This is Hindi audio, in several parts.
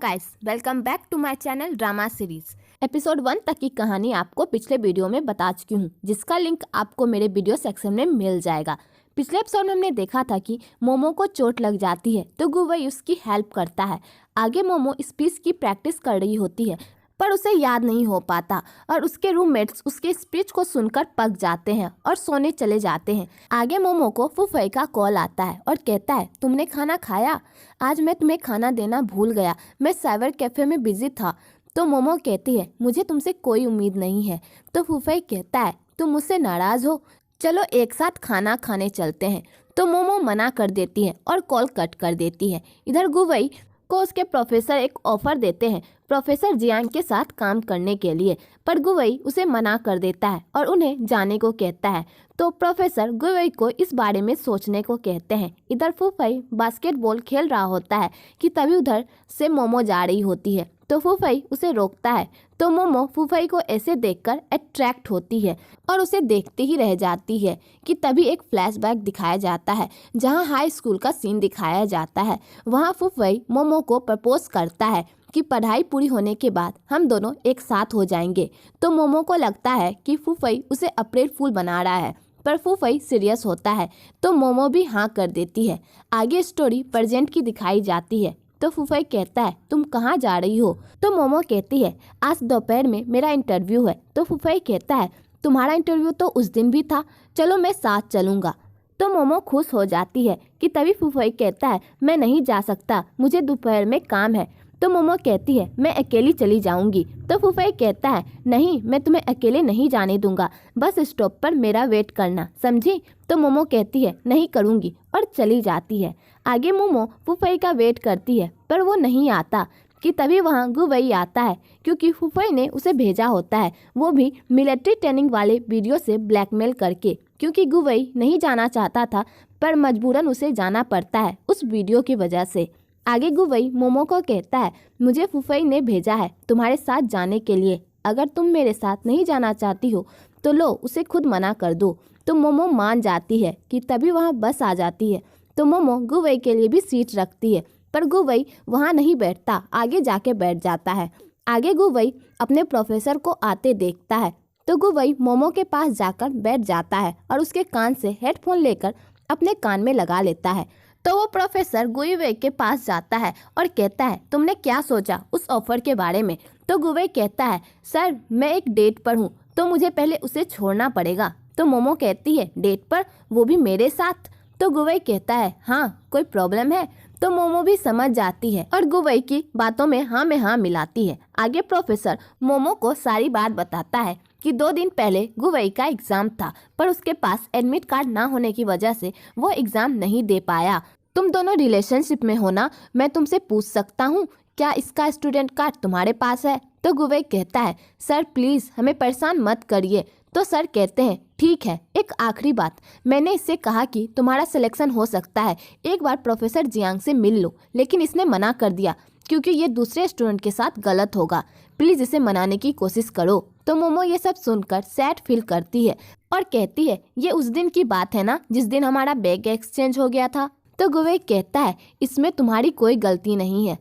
Guys, welcome back to my channel drama series. Episode 1 तक की कहानी आपको पिछले वीडियो में बता चुकी हूँ, जिसका लिंक आपको मेरे वीडियो सेक्शन में मिल जाएगा। पिछले एपिसोड में हमने देखा था कि मोमो को चोट लग जाती है तो गुवई उसकी हेल्प करता है। आगे मोमो स्पीच की प्रैक्टिस कर रही होती है पर उसे याद नहीं हो पाता और उसके रूममेट्स उसके स्पीच को सुनकर पक जाते हैं और सोने चले जाते हैं। आगे मोमो को फूफई का कॉल आता है और कहता है, तुमने खाना खाया? आज मैं तुम्हें खाना देना भूल गया, मैं साइबर कैफे में बिजी था। तो मोमो कहती है, मुझे तुमसे कोई उम्मीद नहीं है। तो फूफई कहता है, तुम मुझसे नाराज हो? चलो एक साथ खाना खाने चलते हैं। तो मोमो मना कर देती है और कॉल कट कर देती है। इधर गुवई को उसके प्रोफेसर एक ऑफर देते हैं प्रोफेसर जियांग के साथ काम करने के लिए, पर गुवई उसे मना कर देता है और उन्हें जाने को कहता है। तो प्रोफेसर गुवई को इस बारे में सोचने को कहते हैं। इधर फूफई बास्केटबॉल खेल रहा होता है कि तभी उधर से मोमो जा रही होती है तो फूफई उसे रोकता है। तो मोमो फूफई को ऐसे देखकर अट्रैक्ट होती है और उसे देखते ही रह जाती है कि तभी एक फ्लैशबैक दिखाया जाता है जहां हाई स्कूल का सीन दिखाया जाता है। वहां फूफई मोमो को प्रपोज करता है कि पढ़ाई पूरी होने के बाद हम दोनों एक साथ हो जाएंगे। तो मोमो को लगता है कि फूफई उसे अप्रैल फूल बना रहा है, पर फूफई सीरियस होता है तो मोमो भी हाँ कर देती है। आगे स्टोरी प्रेजेंट की दिखाई जाती है। तो फूफई कहता है, तुम कहाँ जा रही हो? तो मोमो कहती है, आज दोपहर में मेरा इंटरव्यू है। तो फूफई कहता है, तुम्हारा इंटरव्यू तो उस दिन भी था, चलो मैं साथ चलूँगा। तो मोमो खुश हो जाती है कि तभी फूफई कहता है, मैं नहीं जा सकता, मुझे दोपहर में काम है। तो मोमो कहती है, मैं अकेली चली जाऊंगी। तो फूफई कहता है, नहीं, मैं तुम्हें अकेले नहीं जाने दूंगा, बस स्टॉप पर मेरा वेट करना, समझी? तो मोमो कहती है, नहीं करूंगी, और चली जाती है। आगे मोमो फूफई का वेट करती है पर वो नहीं आता कि तभी वहाँ गुवई आता है, क्योंकि फूफई ने उसे भेजा होता है, वो भी मिलिट्री ट्रेनिंग वाले वीडियो से ब्लैकमेल करके, क्योंकि गुवई नहीं जाना चाहता था पर मजबूरन उसे जाना पड़ता है उस वीडियो की वजह से। आगे गुवई मोमो को कहता है, मुझे फूफई ने भेजा है तुम्हारे साथ जाने के लिए, अगर तुम मेरे साथ नहीं जाना चाहती हो तो लो उसे खुद मना कर दो। तो मोमो मान जाती है कि तभी वहाँ बस आ जाती है। तो मोमो गुवई के लिए भी सीट रखती है पर गुवई वहाँ नहीं बैठता, आगे जाके बैठ जाता है। आगे गुवई अपने प्रोफेसर को आते देखता है तो गुवई मोमो के पास जाकर बैठ जाता है और उसके कान से हेडफोन लेकर अपने कान में लगा लेता है। तो वो प्रोफेसर गुवई के पास जाता है और कहता है, तुमने क्या सोचा उस ऑफर के बारे में? तो गुवई कहता है, सर मैं एक डेट पर हूँ तो मुझे पहले उसे छोड़ना पड़ेगा। तो मोमो कहती है, डेट पर, वो भी मेरे साथ? तो गुवई कहता है, हाँ, कोई प्रॉब्लम है? तो मोमो भी समझ जाती है और गुवई की बातों में हाँ मिलाती है। आगे प्रोफेसर मोमो को सारी बात बताता है कि 2 दिन पहले गुवई का एग्जाम था पर उसके पास एडमिट कार्ड ना होने की वजह से वो एग्जाम नहीं दे पाया। तुम दोनों रिलेशनशिप में हो ना, मैं तुमसे पूछ सकता हूँ क्या इसका स्टूडेंट कार्ड तुम्हारे पास है? तो गुवई कहता है, सर प्लीज हमें परेशान मत करिए। तो सर कहते हैं, ठीक है, एक आखिरी बात, मैंने इससे कहा कि तुम्हारा सिलेक्शन हो सकता है, एक बार प्रोफेसर जियांग से मिल लो, लेकिन इसने मना कर दिया क्योंकि ये दूसरे स्टूडेंट के साथ गलत होगा, प्लीज इसे मनाने की कोशिश करो। तो मोमो ये सब सुनकर सैड फील करती है और कहती है, ये उस दिन की बात है ना जिस दिन हमारा बैग एक्सचेंज हो गया था? तो गुवई कहता है, इसमें तुम्हारी कोई गलती नहीं है।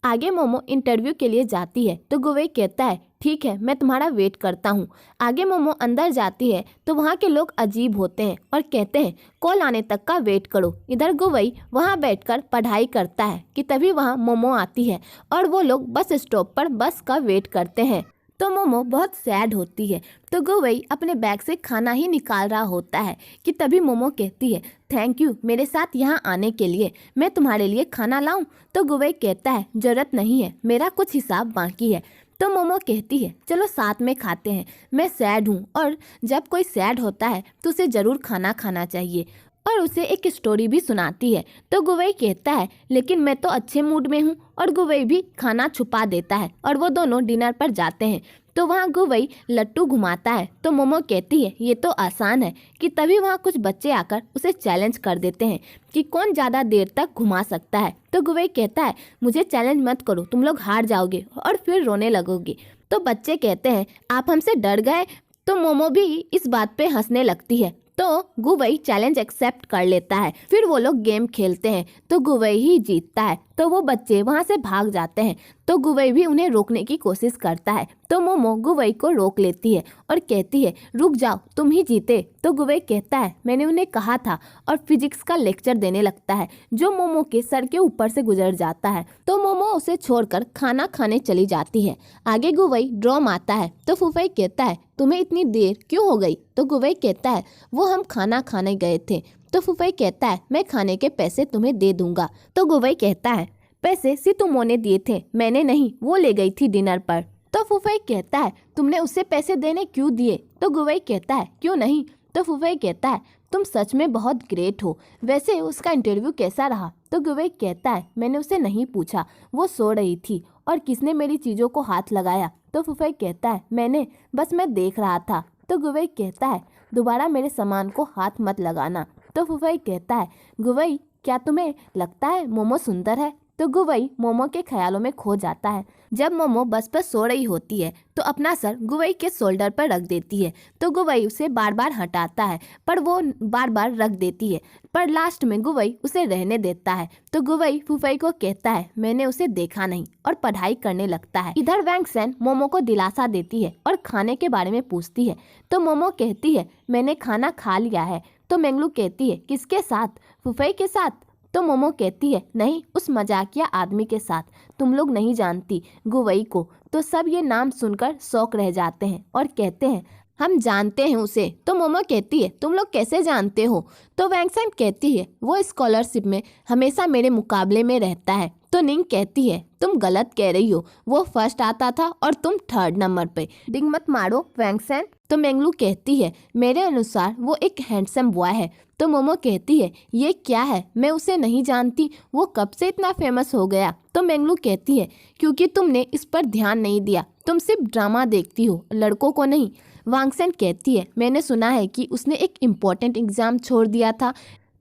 आगे मोमो इंटरव्यू के लिए जाती है तो गुवई कहता है, ठीक है, मैं तुम्हारा वेट करता हूँ। आगे मोमो अंदर जाती है तो वहाँ के लोग अजीब होते हैं और कहते हैं, कॉल आने तक का वेट करो। इधर गुवई वहाँ बैठकर पढ़ाई करता है कि तभी वहाँ मोमो आती है और वो लोग बस स्टॉप पर बस का वेट करते हैं। तो मोमो बहुत सैड होती है तो गुवई अपने बैग से खाना ही निकाल रहा होता है कि तभी मोमो कहती है, थैंक यू मेरे साथ यहाँ आने के लिए, मैं तुम्हारे लिए खाना लाऊं? तो गुवई कहता है, जरूरत नहीं है, मेरा कुछ हिसाब बाकी है। तो मोमो कहती है, चलो साथ में खाते हैं, मैं सैड हूँ और जब कोई सैड होता है तो उसे ज़रूर खाना खाना चाहिए, और उसे एक स्टोरी भी सुनाती है। तो गुवई कहता है, लेकिन मैं तो अच्छे मूड में हूँ, और गुवई भी खाना छुपा देता है और वो दोनों डिनर पर जाते हैं। तो वहाँ गुवई लट्टू घुमाता है तो मोमो कहती है, ये तो आसान है, कि तभी वहाँ कुछ बच्चे आकर उसे चैलेंज कर देते हैं कि कौन ज़्यादा देर तक घुमा सकता है। तो गुवई कहता है, मुझे चैलेंज मत करो, तुम लोग हार जाओगे और फिर रोने लगोगे। तो बच्चे कहते हैं, आप हमसे डर गए? तो मोमो भी इस बात पे हंसने लगती है तो गुवई चैलेंज एक्सेप्ट कर लेता है। फिर वो लोग गेम खेलते हैं तो गुवई ही जीतता है। तो तो वो बच्चे वहाँ से भाग जाते हैं। तो गुवई भी उन्हें रोकने की कोशिश करता है। तो मोमो गुवई को रोक लेती है और कहती है रुक जाओ, तुम ही जीते। तो गुवई कहता है मैंने उन्हें कहा था, और फिजिक्स का लेक्चर देने लगता है जो मोमो के सर के ऊपर से गुजर जाता है। तो मोमो उसे छोड़कर खाना खाने चली जाती है। आगे गुवई ड्रॉम आता है। तो फुफई कहता है तुम्हें इतनी देर क्यों हो गई? तो गुवई कहता है वो हम खाना खाने गए थे। तो फुफई कहता है मैं खाने के पैसे तुम्हें दे दूंगा। तो गुवई कहता है पैसे सितुमो ने दिए थे, मैंने नहीं, वो ले गई थी डिनर पर। तो फुफई कहता है तुमने उससे पैसे देने क्यों दिए? तो गुवई कहता है क्यों नहीं। तो फुफई कहता है तुम सच में बहुत ग्रेट हो। वैसे उसका इंटरव्यू कैसा रहा? तो गुवई कहता है मैंने उसे नहीं पूछा, वो सो रही थी। और किसने मेरी चीज़ों को हाथ लगाया? तो फुफई कहता है मैं देख रहा था। तो गुवई कहता है दोबारा मेरे सामान को हाथ मत लगाना। तो फुफई कहता है गुवई क्या तुम्हें लगता है मोमो सुंदर है? तो गुवई मोमो के ख्यालों में खो जाता है। जब मोमो बस पर सो रही होती है तो अपना सर गुवई के शोल्डर पर रख देती है। तो गुवई उसे बार बार हटाता है पर वो बार बार रख देती है, पर लास्ट में गुवई उसे रहने देता है। तो गुवई फुफई को कहता है मैंने उसे देखा नहीं, और पढ़ाई करने लगता है। इधर वैंगसेन मोमो को दिलासा देती है और खाने के बारे में पूछती है। तो मोमो कहती है मैंने खाना खा लिया है। तो मेंगलू कहती है किसके साथ? फुफई के साथ। तो मोमो कहती है नहीं, उस मजाकिया आदमी के साथ, तुम लोग नहीं जानती गुवई को। तो सब ये नाम सुनकर शौक रह जाते हैं और कहते हैं हम जानते हैं उसे। तो मोमो कहती है तुम लोग कैसे जानते हो? तो वैंगसेन कहती है वो स्कॉलरशिप में हमेशा मेरे मुकाबले में रहता है। तो निंग कहती है तुम गलत कह रही हो, वो फर्स्ट आता था और तुम थर्ड नंबर पे। डिंग मत मारो वैंगसेन। तो मेंगलू कहती है मेरे अनुसार वो एक हैंडसम बॉय है। तो मोमो कहती है ये क्या है, मैं उसे नहीं जानती, वो कब से इतना फेमस हो गया? तो मेंगलू कहती है क्योंकि तुमने इस पर ध्यान नहीं दिया, तुम सिर्फ ड्रामा देखती हो, लड़कों को नहीं। वांगसेन कहती है मैंने सुना है कि उसने एक इम्पोर्टेंट एग्जाम छोड़ दिया था।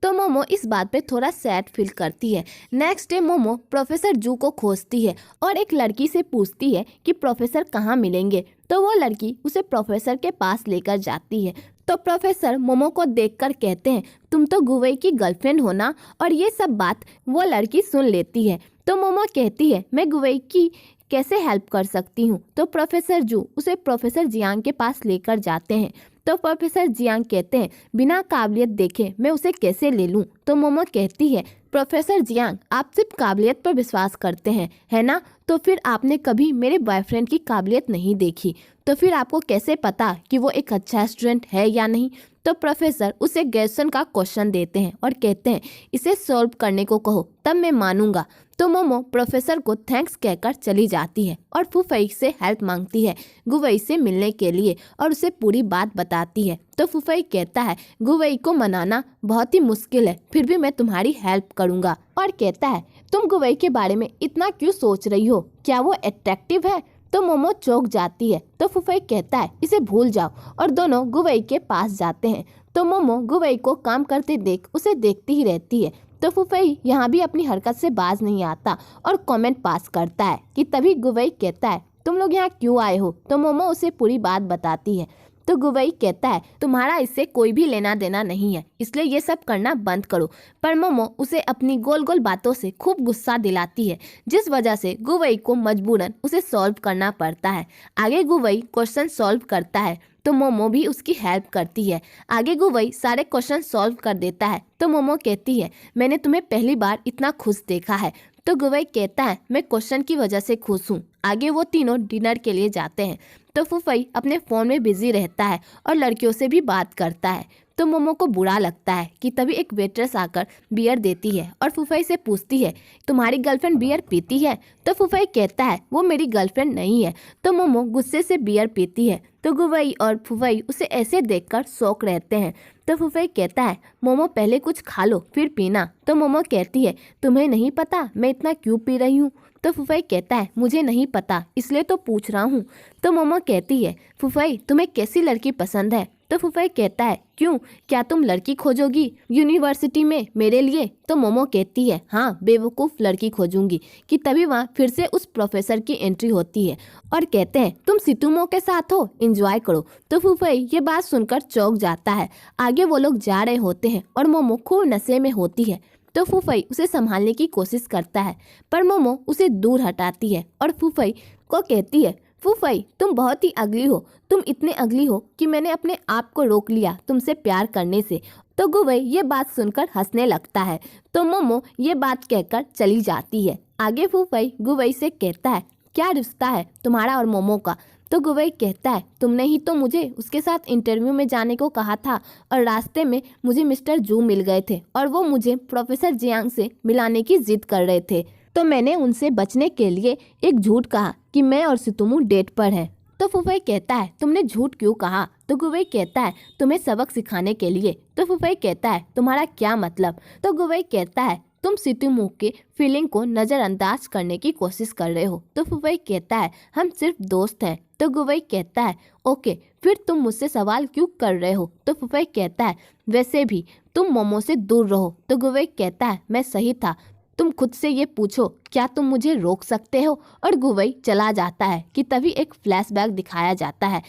तो मोमो इस बात पे थोड़ा सैड फील करती है। नेक्स्ट डे मोमो प्रोफेसर जू को खोजती है और एक लड़की से पूछती है कि प्रोफेसर कहाँ मिलेंगे। तो वो लड़की उसे प्रोफेसर के पास लेकर जाती है। तो प्रोफेसर मोमो को देखकर कहते हैं तुम तो गुवई की गर्लफ्रेंड हो ना? और ये सब बात वो लड़की सुन लेती है। तो मोमो कहती है मैं गुवई की कैसे हेल्प कर सकती हूँ? तो प्रोफेसर जू उसे प्रोफेसर जियांग के पास लेकर जाते हैं। तो प्रोफेसर जियांग कहते हैं बिना काबिलियत देखे मैं उसे कैसे ले लूं? तो मोमो कहती है प्रोफेसर जियांग आप सिर्फ काबिलियत पर विश्वास करते हैं, है ना? तो फिर आपने कभी मेरे बॉयफ्रेंड की काबिलियत नहीं देखी, तो फिर आपको कैसे पता कि वो एक अच्छा स्टूडेंट है या नहीं? तो प्रोफेसर उसे ग्रेजुएशन का क्वेश्चन देते हैं और कहते हैं इसे सॉल्व करने को कहो तब मैं मानूंगा। तो मोमो प्रोफेसर को थैंक्स कहकर चली जाती है और फुफई से हेल्प मांगती है गुवई से मिलने के लिए और उसे पूरी बात बताती है। तो फुफई कहता है गुवई को मनाना बहुत ही मुश्किल है, फिर भी मैं तुम्हारी हेल्प करूंगा। और कहता है तुम गुवई के बारे में इतना क्यों सोच रही हो, क्या वो अट्रैक्टिव है? तो मोमो चौंक जाती है। तो फुफई कहता है इसे भूल जाओ, और दोनों गुवई के पास जाते हैं। तो मोमो गुवई को काम करते देख उसे देखती ही रहती है। तो फुफई यहाँ भी अपनी हरकत से बाज नहीं आता और कमेंट पास करता है कि तभी गुवई कहता है तुम लोग यहाँ क्यों आए हो? तो मोमो उसे पूरी बात बताती है। तो गुवई कहता है तुम्हारा इससे कोई भी लेना देना नहीं है, इसलिए ये सब करना बंद करो। पर मोमो उसे अपनी गोल गोल बातों से खूब गुस्सा दिलाती है, जिस वजह से गुवई को मजबूरन उसे सॉल्व करना पड़ता है। आगे गुवई क्वेश्चन सॉल्व करता है तो मोमो भी उसकी हेल्प करती है। आगे गुवई सारे क्वेश्चन सॉल्व कर देता है। तो मोमो कहती है मैंने तुम्हें पहली बार इतना खुश देखा है। तो गुवई कहता है मैं क्वेश्चन की वजह से खुश हूँ। आगे वो तीनों डिनर के लिए जाते हैं। तो फुफई अपने फ़ोन में बिजी रहता है और लड़कियों से भी बात करता है। तो मोमो को बुरा लगता है कि तभी एक वेट्रेस आकर बियर देती है और फुफई से पूछती है तुम्हारी गर्लफ्रेंड बियर पीती है? तो फुफई कहता है वो मेरी गर्लफ्रेंड नहीं है। तो मोमो गुस्से से बियर पीती है। तो गुवई और फुफई उसे ऐसे देखकर शौक रहते हैं। तो फुफई कहता है मोमो पहले कुछ खा लो फिर पीना। तो मोमो कहती है तुम्हें नहीं पता मैं इतना क्यों पी रही हूँ? तो फुफई कहता है मुझे नहीं पता इसलिए तो पूछ रहा हूँ। तो मोमो कहती है फुफई तुम्हें कैसी लड़की पसंद है? तो फुफई कहता है क्यों, क्या तुम लड़की खोजोगी यूनिवर्सिटी में मेरे लिए? तो मोमो कहती है हाँ बेवकूफ़ लड़की खोजूंगी। कि तभी वहाँ फिर से उस प्रोफेसर की एंट्री होती है और कहते हैं तुम सितुमो के साथ हो, एंजॉय करो। तो फुफई ये बात सुनकर चौंक जाता है। आगे वो लोग जा रहे होते हैं और मोमो खूब नशे में होती है। तो फूफई उसे संभालने की कोशिश करता है, पर मोमो उसे दूर हटाती है और फूफई को कहती है, फूफई तुम बहुत ही अगली हो, तुम इतने अगली हो कि मैंने अपने आप को रोक लिया तुमसे प्यार करने से। तो गुवई ये बात सुनकर हंसने लगता है, तो मोमो ये बात कहकर चली जाती है। आगे फूफई गुवई से कहता है, क्या रिश्ता है तुम्हारा और मोमो का? तो गुवई कहता है, तुमने ही तो मुझे उसके साथ इंटरव्यू में जाने को कहा था और रास्ते में मुझे मिस्टर जू मिल गए थे और वो मुझे प्रोफेसर जियांग से मिलाने की जिद कर रहे थे, तो मैंने उनसे बचने के लिए एक झूठ कहा कि मैं और सितुमू डेट पर हैं। तो फूफई कहता है, तुमने झूठ क्यों कहा? तो गुवई कहता है, तुम्हें सबक सिखाने के लिए। तो फूफई कहता है, तुम्हारा क्या मतलब? तो गुवई कहता है, तुम सितुमू के फीलिंग को नज़रअंदाज करने की कोशिश कर रहे हो। तो फूफई कहता है, हम सिर्फ दोस्त हैं। तो गुवई कहता है, ओके, फिर तुम मुझसे सवाल क्यों कर रहे हो? तो फूफई कहता है, वैसे भी तुम मोमो से दूर रहो। तो गुवई कहता है, मैं सही था, तुम खुद से ये पूछो, क्या तुम मुझे रोक सकते हो? और गुवई चला जाता है कि तभी एक फ्लैशबैक दिखाया जाता है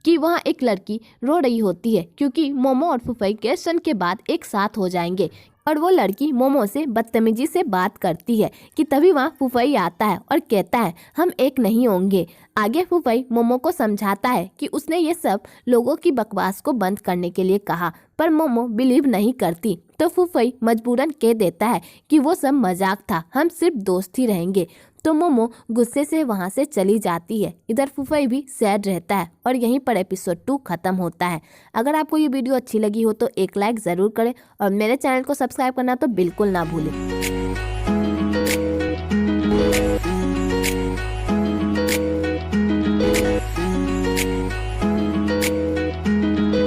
कि वहाँ एक लड़की रो रही होती है क्योंकि मोमो और फूफई के क्षण के बाद एक साथ हो जाएंगे और वो लड़की मोमो से बदतमीजी से बात करती है कि तभी वहाँ फूफई आता है और कहता है, हम एक नहीं होंगे। आगे फूफई मोमो को समझाता है कि उसने ये सब लोगों की बकवास को बंद करने के लिए कहा, पर मोमो बिलीव नहीं करती। तो फूफई मजबूरन कह देता है कि वो सब मजाक था, हम सिर्फ दोस्त ही रहेंगे। तो मोमो गुस्से से वहाँ से चली जाती है। इधर फूफई भी सैड रहता है और यहीं पर एपिसोड 2 खत्म होता है। अगर आपको ये वीडियो अच्छी लगी हो तो एक लाइक ज़रूर करें और मेरे चैनल को सब्सक्राइब करना तो बिल्कुल ना भूलें।